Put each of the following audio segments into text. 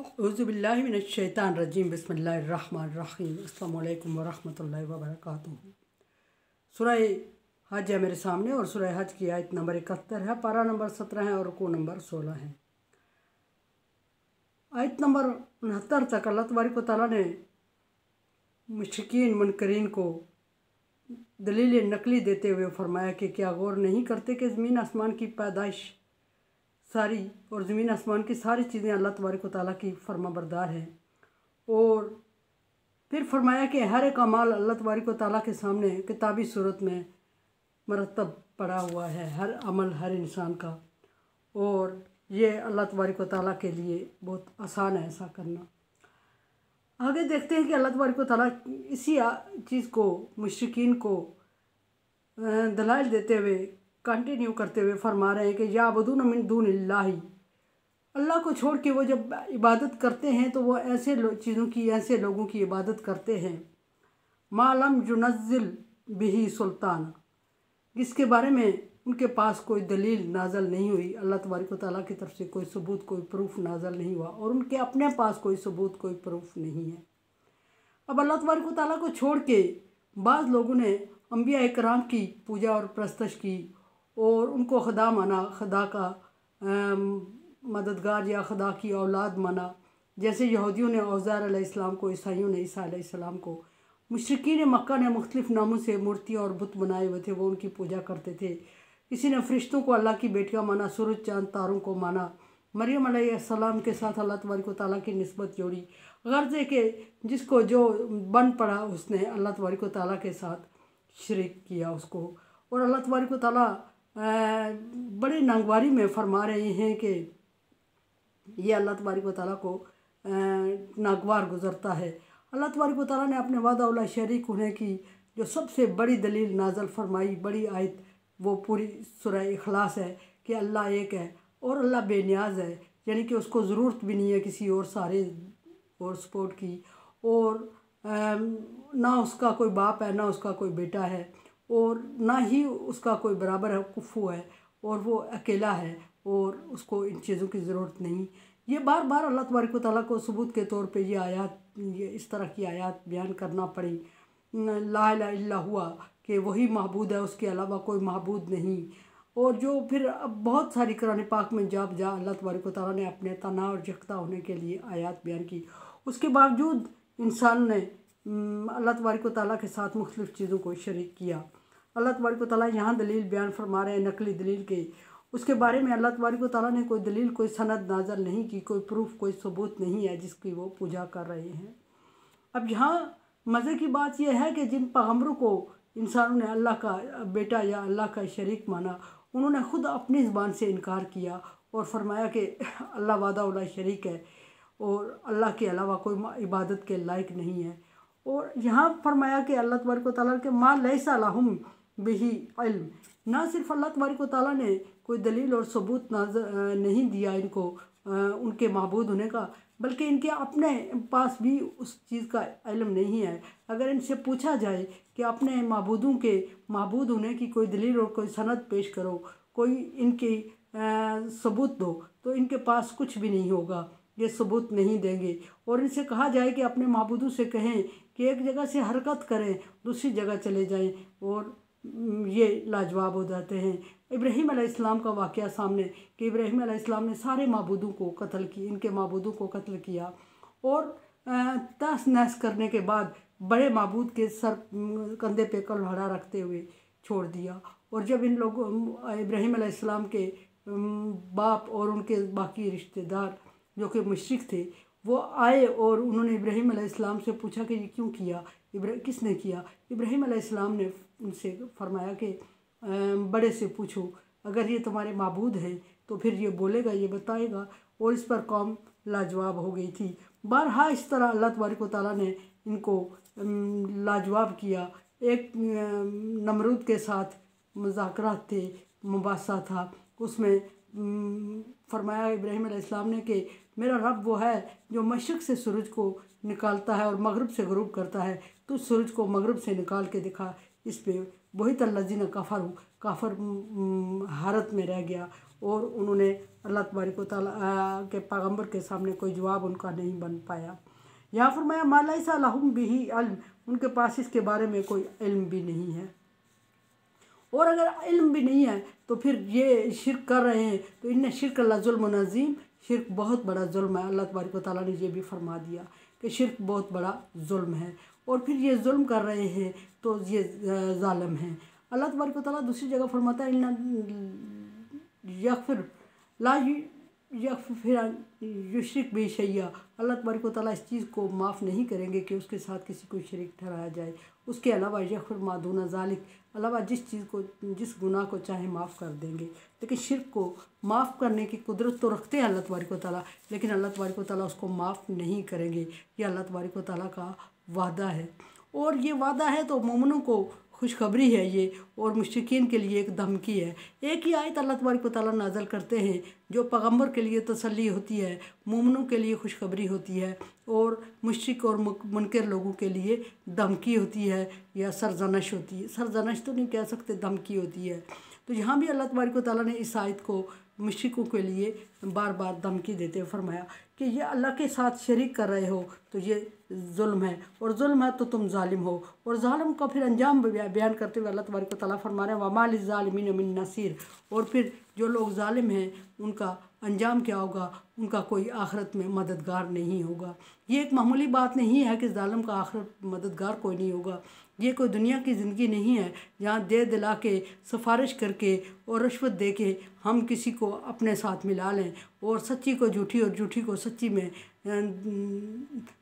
औज़ुबिल्लाहि मिनश्शैतानिर्रजीम बिस्मिल्लाहिर्रहमानिर्रहीम अस्सलामु अलैकुम वरहमतुल्लाहि वबरकातुहू। सूरह हज है मेरे सामने और सूरह हज की आयत नंबर 71 है, पारा नंबर 17 है और रुकू नंबर 16 है। आयत नंबर 69 तक अल्लाह तबारक व तआला ने मुश्रिकीन मुनकरीन को दलील नकली देते हुए फरमाया कि क्या गौर नहीं करते कि ज़मीन आसमान की पैदाइश सारी और ज़मीन आसमान की सारी चीज़ें अल्लाह तबारक व तआला की फरमाबरदार हैं। और फिर फरमाया कि हर एक अमाल अल्लाह तबारक व तआला के सामने किताबी सूरत में मरतब पड़ा हुआ है, हर अमल हर इंसान का, और ये अल्लाह तबारक व तआला के लिए बहुत आसान है ऐसा करना। आगे देखते हैं कि अल्लाह तबारक व तआला इसी चीज़ को मुश्रिकीन को दलाइल देते हुए कंटिन्यू करते हुए फरमा रहे हैं कि याबुदून मिन दूनिल्लाहि, अल्लाह को छोड़ के वो जब इबादत करते हैं तो वो ऐसे चीज़ों की, ऐसे लोगों की इबादत करते हैं मा लम युनज़्ज़िल बिही सुल्तान, जिसके बारे में उनके पास कोई दलील नाजल नहीं हुई, अल्लाह तबारक व तआला की तरफ से कोई सबूत कोई प्रूफ नाजल नहीं हुआ और उनके अपने पास कोई सबूत कोई प्रूफ नहीं है। अब अल्लाह तबारक व तआला को छोड़ के बाज़ लोगों ने अंबिया इकराम की पूजा और प्रस्तश की और उनको खुदा माना, खुदा का मददगार या खुदा की औलाद माना, जैसे यहूदियों ने औज़ार अलैहिस्सलाम को, ईसाइयों ने ईसा अलैहिस्सलाम को। मुशरिकीन मक्का ने मुख्तलिफ़ नामों से मूर्तियाँ और बुत बनाए हुए थे, वो उनकी पूजा करते थे। किसी ने फ़रिश्तों को अल्लाह की बेटियाँ माना, सूरज चाँद तारों को माना, मरियम अलैहिस्सलाम के साथ अल्लाह तबारक व तआला की निस्बत जोड़ी। गर्ज़ के जिसको जो बन पड़ा उसने अल्लाह तबारक व तआला के साथ शरीक किया उसको। और अल्लाह तबारक व तआला बड़े नागवारी में फरमा रहे हैं कि ये अल्लाह तबारक व तआला को नागवार गुज़रता है। अल्लाह तबारक व तआला ने अपने वादा उला शरीक होने की जो सबसे बड़ी दलील नाजल फरमाई, बड़ी आयत, वो पूरी सूरह इखलास है कि अल्लाह एक है और अल्लाह बेनियाज है, यानी कि उसको ज़रूरत भी नहीं है किसी और सहारे और सपोर्ट की, और ना उसका कोई बाप है, ना उसका कोई बेटा है, और ना ही उसका कोई बराबर है, कुफू है, और वो अकेला है और उसको इन चीज़ों की ज़रूरत नहीं। ये बार बार अल्लाह तबारक व तआला को सबूत के तौर पे ये आयत, ये इस तरह की आयत बयान करना पड़ी, ला इलाहा इल्ला हुआ, कि वही महबूद है, उसके अलावा कोई महबूद नहीं। और जो फिर अब बहुत सारी कुरान पाक में जा अल्लाह तबारक व तआला ने अपने तना और यकता होने के लिए आयत बयान की, उसके बावजूद इंसान ने अल्लाह तबारक व तआला के साथ मुख्तलिफ़ चीज़ों को शरीक किया। अल्लाह तबारक व तआला यहाँ दलील बयान फरमा रहे हैं नकली दलील के, उसके बारे में अल्लाह तबारक व तआला ने कोई दलील, कोई सनद नाज़ल नहीं की, कोई प्रूफ, कोई सबूत नहीं है जिसकी वो पूजा कर रहे हैं। अब यहाँ मज़े की बात यह है कि जिन पैगम्बरों को इंसानों ने अल्लाह का बेटा या अल्लाह का शरीक माना, उन्होंने ख़ुद अपनी ज़बान से इनकार किया और फरमाया कि अल्लाह वादा उला शरीक है और अल्लाह के अलावा कोई इबादत के लायक नहीं है। और यहाँ फरमाया कि अल्लाह तबारक व तआला के मा लैसा लहुम बिही इल्म, ना सिर्फ अल्लाह तबारक व तआला ने कोई दलील और सबूत नहीं दिया इनको उनके महबूद होने का, बल्कि इनके अपने पास भी उस चीज़ का इल्म नहीं है। अगर इनसे पूछा जाए कि अपने महबूदों के महबूद होने की कोई दलील और कोई सनद पेश करो, कोई इनकी सबूत दो, तो इनके पास कुछ भी नहीं होगा, ये सबूत नहीं देंगे। और इनसे कहा जाए कि अपने महबूदों से कहें कि एक जगह से हरकत करें, दूसरी जगह चले जाएं, और ये लाजवाब हो जाते हैं। इब्राहीम अलैहिस्सलाम का वाक़या सामने कि इब्राहीम अलैहिस्सलाम ने सारे माबूदों को कत्ल किया, इनके माबूदों को कत्ल किया और तहस नहस करने के बाद बड़े माबूद के सर कंधे पे कुल्हाड़ा रखते हुए छोड़ दिया। और जब इन लोगों इब्राहीम अलैहिस्सलाम के बाप और उनके बाकी रिश्तेदार जो कि मुशरिक थे, वो आए और उन्होंने इब्राहीम अलैहिस्सलाम से पूछा कि ये क्यों किया, किसने किया। इब्राहीम अलैहिस्सलाम ने उनसे फरमाया कि बड़े से पूछो, अगर ये तुम्हारे माबूद हैं तो फिर ये बोलेगा, ये बताएगा। और इस पर कौम लाजवाब हो गई थी। बारहा इस तरह अल्लाह तबारक व तआला ने इनको लाजवाब किया। एक नमरूद के साथ मुज़ाकरात थे, मुबासा था, उसमें फरमाया इब्राहीम अलैहिस्सलाम ने कि मेरा रब वो है जो मशरिक़ से सूरज को निकालता है और मगरिब से ग़ुरूब करता है, तो सूरज को मगरिब से निकाल के दिखा। इस पे वही तल्लज़ीना काफ़र हारत में रह गया और उन्होंने अल्लाह तबारक व तआला के पैगम्बर के सामने कोई जवाब उनका नहीं बन पाया। यहाँ फरमाया मा लैसा लहुम बिही इल्म, उनके पास इसके बारे में कोई इल्म भी नहीं है। और अगर इल्म भी नहीं है तो फिर ये शिरक कर रहे हैं तो इन्ने शिरक ला ज़ुल्मुन अज़ीम, शिरक बहुत बड़ा जुल्म है। अल्लाह तबारक व तआला ने ये भी फरमा दिया कि शिरक बहुत बड़ा जुल्म है, और फिर ये जुल्म कर रहे हैं तो ये ज़ालिम हैं। अल्लाह तबारक व तआला दूसरी जगह फरमाता है इन्ना यगफिर ला यगफिर युशरिक बिही शैया, अल्लाह तबारक व तआला इस चीज़ को माफ़ नहीं करेंगे कि उसके साथ किसी को शरीक ठहराया जाए। उसके अलावा यगफिर मा दूना ज़ालिक, अलावा जिस चीज़ को जिस गुनाह को चाहे माफ़ कर देंगे। लेकिन शिरक को माफ़ करने की कुदरत तो रखते हैं अल्लाह तबारक व तआला, लेकिन अल्लाह तबारक व तआला उसको माफ़ नहीं करेंगे। ये अल्लाह तबारक व तआला का वादा है, और ये वादा है तो मोमिनों को खुशखबरी है ये, और मुश्रिकीन के लिए एक धमकी है। एक ही आयत अल्लाह तबारक व तआला नाज़िल करते हैं जो पैगम्बर के लिए तसल्ली होती है, मोमिनों के लिए खुशखबरी होती है, और मुश्रिक और मुनकर लोगों के लिए धमकी होती है या सरजनश होती है। सरजनश तो नहीं कह सकते, धमकी होती है। तो यहाँ भी अल्लाह तबारक व तआला ने इस आयत को मुश्रिकों के लिए बार बार धमकी देते हुए फरमाया कि ये अल्लाह के साथ शरीक कर रहे हो तो ये जुल्म है, और जुल्म है तो तुम जालिम हो। और जालिम का फिर अंजाम बयान करते हुए अल्लाह तबारक व तआला फरमा रहे हैं वमा लिज़्ज़ालिमीन मिन नसीर, और फिर जो लोग जालिम हैं उनका अंजाम क्या होगा, उनका कोई आखिरत में मददगार नहीं होगा। ये एक मामूली बात नहीं है कि जालिम का आखिरत मददगार कोई नहीं होगा। ये कोई दुनिया की ज़िंदगी नहीं है जहाँ दे दिला के सिफारिश करके और रिश्वत दे के हम किसी को अपने साथ मिला लें, और सच्ची को झूठी और झूठी को सच्ची में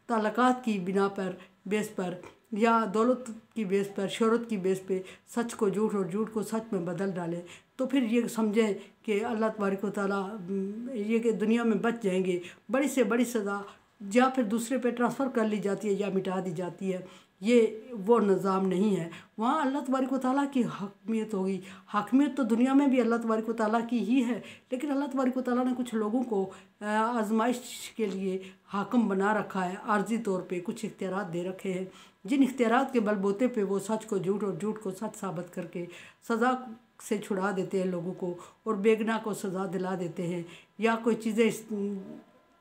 ताल्लुकात की बिना पर बेस पर या दौलत की बेस पर, शोहरत की बेस पे सच को झूठ और झूठ को सच में बदल डालें। तो फिर ये समझें कि अल्लाह तबारक व तआला ये कि दुनिया में बच जाएंगे। बड़ी से बड़ी सज़ा या फिर दूसरे पे ट्रांसफ़र कर ली जाती है या मिटा दी जाती है। ये वो निज़ाम नहीं है। वहाँ अल्लाह तबारक व तआला की हकमियत होगी। हकमियत तो दुनिया में भी अल्लाह तबारक व तआला की ही है, लेकिन अल्लाह तबारक व तआला ने कुछ लोगों को आजमाइश के लिए हाकिम बना रखा है। आर्जी तौर पे कुछ इख्तियारात दे रखे हैं, जिन इख्तियारात के बलबूते पे वो सच को झूठ और झूठ को सच साबित करके सज़ा से छुड़ा देते हैं लोगों को, और बेगुनाह को सज़ा दिला देते हैं, या कोई चीज़ें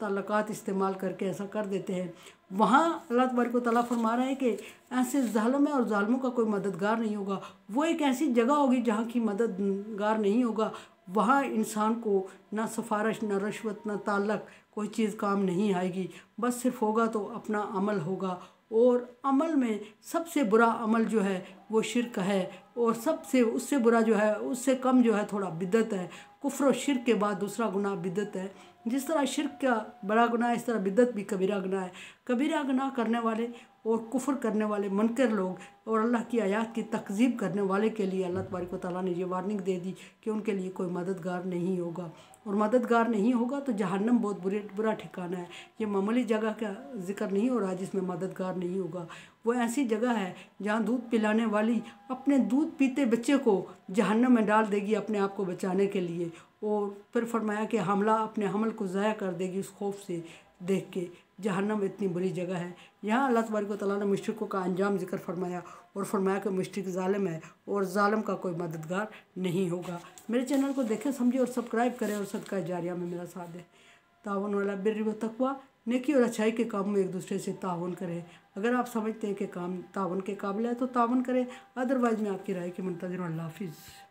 ताल्लुकात इस्तेमाल करके ऐसा कर देते हैं। वहाँ अल्लाह तबारक व तआला फरमा रहे हैं कि ऐसे ज़ालिम और ज़ालिमों का कोई मददगार नहीं होगा। वो एक ऐसी जगह होगी जहाँ की मददगार नहीं होगा। वहाँ इंसान को ना सिफारिश, ना रिश्वत, ना ताल्लुक, कोई चीज़ काम नहीं आएगी। बस सिर्फ होगा तो अपना अमल होगा, और अमल में सबसे बुरा अमल जो है वो शिरक है, और सबसे उससे बुरा जो है, उससे कम जो है थोड़ा बिदअत है। कुफ्र और शिरक के बाद दूसरा गुनाह बिदअत है। जिस तरह शिरक का बड़ा गुनाह है, इस तरह बिदअत भी कबीरा गुनाह है। कबीरा गुनाह करने वाले और कुफ्र करने वाले मुनकर लोग और अल्लाह की आयत की तकज़ीब करने वाले के लिए अल्लाह तबारक व तआला ने ये वार्निंग दे दी कि उनके लिए कोई मददगार नहीं होगा, और मददगार नहीं होगा तो जहन्नम बहुत बुरा ठिकाना है। ये मामूली जगह का जिक्र नहीं हो रहा जिसमें मददगार नहीं होगा। वो ऐसी जगह है जहाँ दूध पिलाने वाली अपने दूध पीते बच्चे को जहन्नम में डाल देगी अपने आप को बचाने के लिए, और फिर फरमाया कि हमला अपने हमल को ज़ाया कर देगी उस खौफ से देख के। जहन्नम इतनी बुरी जगह है। यहाँ अल्लाह तबारक व तआला ने मुश्रिकों का अंजाम जिक्र फरमाया, और फरमाया कि मुश्रिक ज़ालिम है और ज़ालिम का कोई मददगार नहीं होगा। मेरे चैनल को देखें, समझे और सब्सक्राइब करें, और सदका जारिया में मेरा साथ दें। तावन वाला बिर्र व तक़वा, नेकी और अच्छाई के काम में एक दूसरे से तावन करें। अगर आप समझते हैं कि काम तावन के काबिल है तो तावन करें, अदरवाइज़ मैं आपकी राय की मुंतज़िर हूं। अल्लाह हाफ़िज़।